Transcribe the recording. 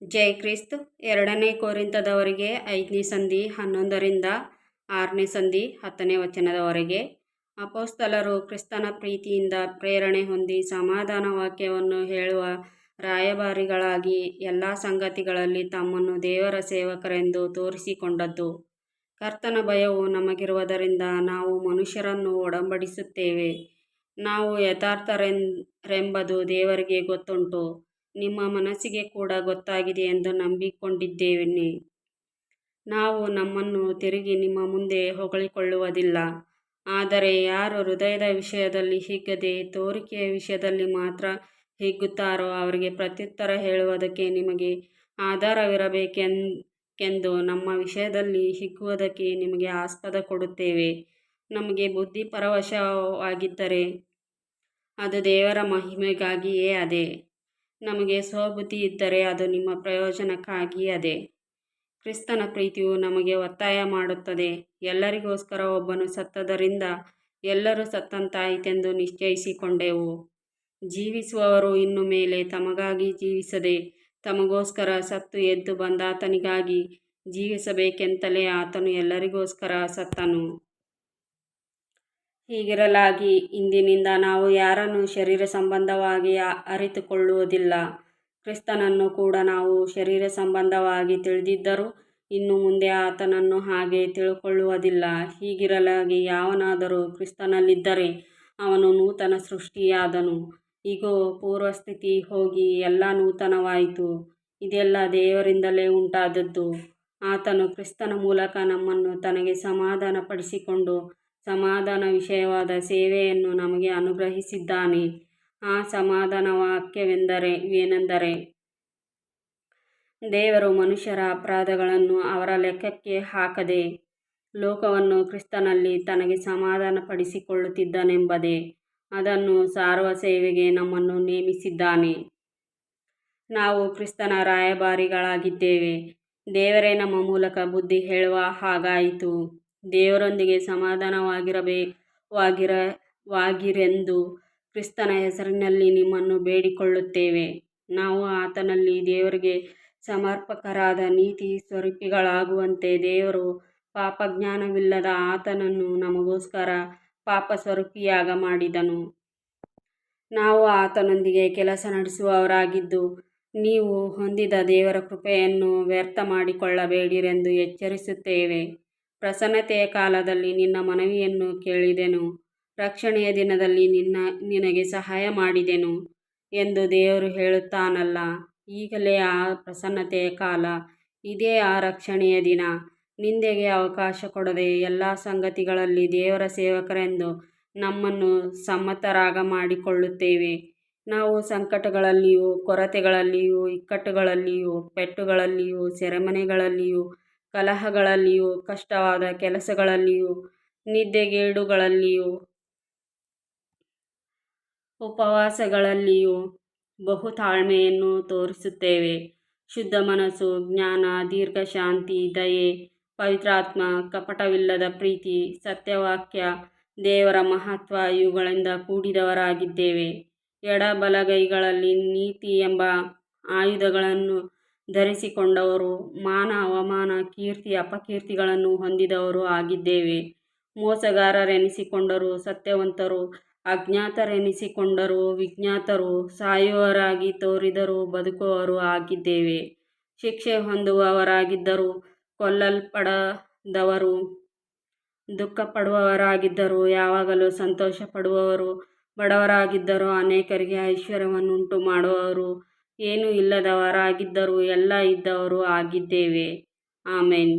ಜೈ ಕ್ರಿಸ್ತ. 2 ಕೊರಿಂಥದವರಿಗೆ 5ನೇ ಸಂಧಿ 11ರಿಂದ 6ನೇ ಸಂಧಿ 10ನೇ ವಚನದವರೆಗೆ. ಅಪೊಸ್ತಲರು ಕ್ರಿಸ್ತನ ಪ್ರೀತಿಯಿಂದ ಪ್ರೇರಣೆ ಹೊಂದಿ ಸಮಾಧಾನ ವಾಕ್ಯವನ್ನು ಹೇಳುವ ರಾಯಭಾರಿಗಳಾಗಿ ಎಲ್ಲ ಸಂಗತಿಗಳಲ್ಲಿ ತಮ್ಮನ್ನು ದೇವರ ಸೇವಕರೆಂದು ತೋರಿಸಿಕೊಂಡದ್ದು. ಕರ್ತನ ಭಯವು ನಮಗಿರುವುದರಿಂದ ನಾವು ಮನುಷ್ಯರನ್ನು ಒಡಂಬಡಿಸುತ್ತೇವೆ. ನಾವು ಯಥಾರ್ಥರೆಂಬುದು ದೇವರಿಗೆ ಗೊತ್ತುಂಟು, ನಿಮ್ಮ ಮನಸ್ಸಿಗೆ ಕೂಡ ಗೊತ್ತಾಗಿದೆ ಎಂದು ನಂಬಿಕೊಂಡಿದ್ದೇನೆ. ನಾವು ನಮ್ಮನ್ನು ತಿರುಗಿ ನಿಮ್ಮ ಮುಂದೆ ಹೊಗಳಿಕೊಳ್ಳುವುದಿಲ್ಲ, ಆದರೆ ಯಾರು ಹೃದಯದ ವಿಷಯದಲ್ಲಿ ಹಿಗ್ಗದೆ ತೋರಿಕೆಯ ವಿಷಯದಲ್ಲಿ ಮಾತ್ರ ಹಿಗ್ಗುತ್ತಾರೋ ಅವರಿಗೆ ಪ್ರತ್ಯುತ್ತರ ಹೇಳುವುದಕ್ಕೆ ನಿಮಗೆ ಆಧಾರವಿರಬೇಕೆಂದು ನಮ್ಮ ವಿಷಯದಲ್ಲಿ ಹಿಗ್ಗುವುದಕ್ಕೆ ನಿಮಗೆ ಆಸ್ಪದ ಕೊಡುತ್ತೇವೆ. ನಮಗೆ ಬುದ್ಧಿ ಪರವಶವಾಗಿದ್ದರೆ ಅದು ದೇವರ ಮಹಿಮೆಗಾಗಿಯೇ ಅದೇ. ನಮಗೆ ಸ್ವಬುದ್ಧಿ ಇದ್ದರೆ ಅದು ನಿಮ್ಮ ಪ್ರಯೋಜನಕ್ಕಾಗಿ ಅದೇ. ಕ್ರಿಸ್ತನ ಪ್ರೀತಿಯು ನಮಗೆ ಒತ್ತಾಯ ಮಾಡುತ್ತದೆ. ಎಲ್ಲರಿಗೋಸ್ಕರ ಒಬ್ಬನು ಸತ್ತದ್ದರಿಂದ ಎಲ್ಲರೂ ಸತ್ತಂತಾಯಿತೆಂದು ನಿಶ್ಚಯಿಸಿಕೊಂಡೆವು. ಜೀವಿಸುವವರು ಇನ್ನು ಮೇಲೆ ತಮಗಾಗಿ ಜೀವಿಸದೆ ತಮಗೋಸ್ಕರ ಸತ್ತು ಎದ್ದು ಬಂದಾತನಿಗಾಗಿ ಜೀವಿಸಬೇಕೆಂತಲೇ ಆತನು ಎಲ್ಲರಿಗೋಸ್ಕರ ಸತ್ತನು. ಹೀಗಿರಲಾಗಿ ಇಂದಿನಿಂದ ನಾವು ಯಾರನ್ನೂ ಶರೀರ ಸಂಬಂಧವಾಗಿ ಅರಿತುಕೊಳ್ಳುವುದಿಲ್ಲ. ಕ್ರಿಸ್ತನನ್ನು ಕೂಡ ನಾವು ಶರೀರ ಸಂಬಂಧವಾಗಿ ತಿಳಿದಿದ್ದರೂ ಇನ್ನು ಮುಂದೆ ಆತನನ್ನು ಹಾಗೆ ತಿಳುಕೊಳ್ಳುವುದಿಲ್ಲ. ಹೀಗಿರಲಾಗಿ ಯಾವನಾದರೂ ಕ್ರಿಸ್ತನಲ್ಲಿದ್ದರೆ ಅವನು ನೂತನ ಸೃಷ್ಟಿಯಾದನು. ಇಗೋ, ಪೂರ್ವಸ್ಥಿತಿ ಹೋಗಿ ಎಲ್ಲ ನೂತನವಾಯಿತು. ಇದೆಲ್ಲ ದೇವರಿಂದಲೇ ಉಂಟಾದದ್ದು. ಆತನು ಕ್ರಿಸ್ತನ ಮೂಲಕ ನಮ್ಮನ್ನು ತನಗೆ ಸಮಾಧಾನಪಡಿಸಿಕೊಂಡು ಸಮಾಧಾನ ವಿಷಯವಾದ ಸೇವೆಯನ್ನು ನಮಗೆ ಅನುಗ್ರಹಿಸಿದ್ದಾನೆ. ಆ ಸಮಾಧಾನ ವಾಕ್ಯವೇನೆಂದರೆ, ದೇವರು ಮನುಷ್ಯರ ಅಪರಾಧಗಳನ್ನು ಅವರ ಲೆಕ್ಕಕ್ಕೆ ಹಾಕದೆ ಲೋಕವನ್ನು ಕ್ರಿಸ್ತನಲ್ಲಿ ತನಗೆ ಸಮಾಧಾನಪಡಿಸಿಕೊಳ್ಳುತ್ತಿದ್ದಾನೆಂಬುದೇ. ಅದನ್ನು ಸಾರುವ ಸೇವೆಗೆ ನಮ್ಮನ್ನು ನೇಮಿಸಿದ್ದಾನೆ. ನಾವು ಕ್ರಿಸ್ತನ ರಾಯಭಾರಿಗಳಾಗಿದ್ದೇವೆ. ದೇವರೇ ನಮ್ಮ ಮೂಲಕ ಬುದ್ಧಿ ಹೇಳುವ ಹಾಗಾಯಿತು. ದೇವರೊಂದಿಗೆ ಸಮಾಧಾನವಾಗಿರೆಂದು ಕ್ರಿಸ್ತನ ಹೆಸರಿನಲ್ಲಿ ನಿಮ್ಮನ್ನು ಬೇಡಿಕೊಳ್ಳುತ್ತೇವೆ. ನಾವು ಆತನಲ್ಲಿ ದೇವರಿಗೆ ಸಮರ್ಪಕರಾದ ನೀತಿ ಸ್ವರೂಪಿಗಳಾಗುವಂತೆ ದೇವರು ಪಾಪಜ್ಞಾನವಿಲ್ಲದ ಆತನನ್ನು ನಮಗೋಸ್ಕರ ಪಾಪಸ್ವರೂಪಿಯಾಗ ಮಾಡಿದನು. ನಾವು ಆತನೊಂದಿಗೆ ಕೆಲಸ ನಡೆಸುವವರಾಗಿದ್ದು ನೀವು ಹೊಂದಿದ ದೇವರ ಕೃಪೆಯನ್ನು ವ್ಯರ್ಥ ಮಾಡಿಕೊಳ್ಳಬೇಡಿರೆಂದು ಎಚ್ಚರಿಸುತ್ತೇವೆ. ಪ್ರಸನ್ನತೆಯ ಕಾಲದಲ್ಲಿ ನಿನ್ನ ಮನವಿಯನ್ನು ಕೇಳಿದೆನು, ರಕ್ಷಣೆಯ ದಿನದಲ್ಲಿ ನಿನಗೆ ಸಹಾಯ ಮಾಡಿದೆನು ಎಂದು ದೇವರು ಹೇಳುತ್ತಾನಲ್ಲ. ಈಗಲೇ ಆ ಪ್ರಸನ್ನತೆಯ ಕಾಲ, ಇದೇ ಆ ರಕ್ಷಣೆಯ ದಿನ. ನಿಂದೆಗೆ ಅವಕಾಶ ಕೊಡದೆ ಎಲ್ಲ ಸಂಗತಿಗಳಲ್ಲಿ ದೇವರ ಸೇವಕರೆಂದು ನಮ್ಮನ್ನು ಸಮ್ಮತರಾಗ ಮಾಡಿಕೊಳ್ಳುತ್ತೇವೆ. ನಾವು ಸಂಕಟಗಳಲ್ಲಿಯೂ ಕೊರತೆಗಳಲ್ಲಿಯೂ ಇಕ್ಕಟ್ಟುಗಳಲ್ಲಿಯೂ ಪೆಟ್ಟುಗಳಲ್ಲಿಯೂ ಸೆರೆಮನೆಗಳಲ್ಲಿಯೂ ಕಲಹಗಳಲ್ಲಿಯೂ ಕಷ್ಟವಾದ ಕೆಲಸಗಳಲ್ಲಿಯೂ ನಿದ್ದೆಗೇಡುಗಳಲ್ಲಿಯೂ ಉಪವಾಸಗಳಲ್ಲಿಯೂ ಬಹು ತಾಳ್ಮೆಯನ್ನು ತೋರಿಸುತ್ತೇವೆ. ಶುದ್ಧ ಮನಸ್ಸು, ಜ್ಞಾನ, ದೀರ್ಘಶಾಂತಿ, ದಯೆ, ಪವಿತ್ರಾತ್ಮ, ಕಪಟವಿಲ್ಲದ ಪ್ರೀತಿ, ಸತ್ಯವಾಕ್ಯ, ದೇವರ ಮಹತ್ವ ಇವುಗಳಿಂದ ಕೂಡಿದವರಾಗಿದ್ದೇವೆ. ಎಡಬಲಗೈಗಳಲ್ಲಿ ನೀತಿ ಎಂಬ ಆಯುಧಗಳನ್ನು ಧರಿಸಿಕೊಂಡವರು, ಮಾನ ಅವಮಾನ ಕೀರ್ತಿ ಅಪಕೀರ್ತಿಗಳನ್ನು ಹೊಂದಿದವರು ಆಗಿದ್ದೇವೆ. ಮೋಸಗಾರರೆನಿಸಿಕೊಂಡರೂ ಸತ್ಯವಂತರು, ಅಜ್ಞಾತರೆನಿಸಿಕೊಂಡರೂ ವಿಜ್ಞಾತರು, ಸಾಯುವವರಾಗಿ ತೋರಿದರೂ ಬದುಕುವವರೂ ಆಗಿದ್ದೇವೆ. ಶಿಕ್ಷೆ ಹೊಂದುವವರಾಗಿದ್ದರೂ ಕೊಲ್ಲಲ್ಪಡದವರೂ, ದುಃಖಪಡುವವರಾಗಿದ್ದರೂ ಯಾವಾಗಲೂ ಸಂತೋಷಪಡುವವರೂ, ಬಡವರಾಗಿದ್ದರೂ ಅನೇಕರಿಗೆ ಐಶ್ವರ್ಯವನ್ನುಂಟು ಮಾಡುವವರೂ, ಏನೂ ಇಲ್ಲದವರಾಗಿದ್ದರೂ ಎಲ್ಲ ಇದ್ದವರೂ ಆಗಿದ್ದೇವೆ. ಆಮೆನ್.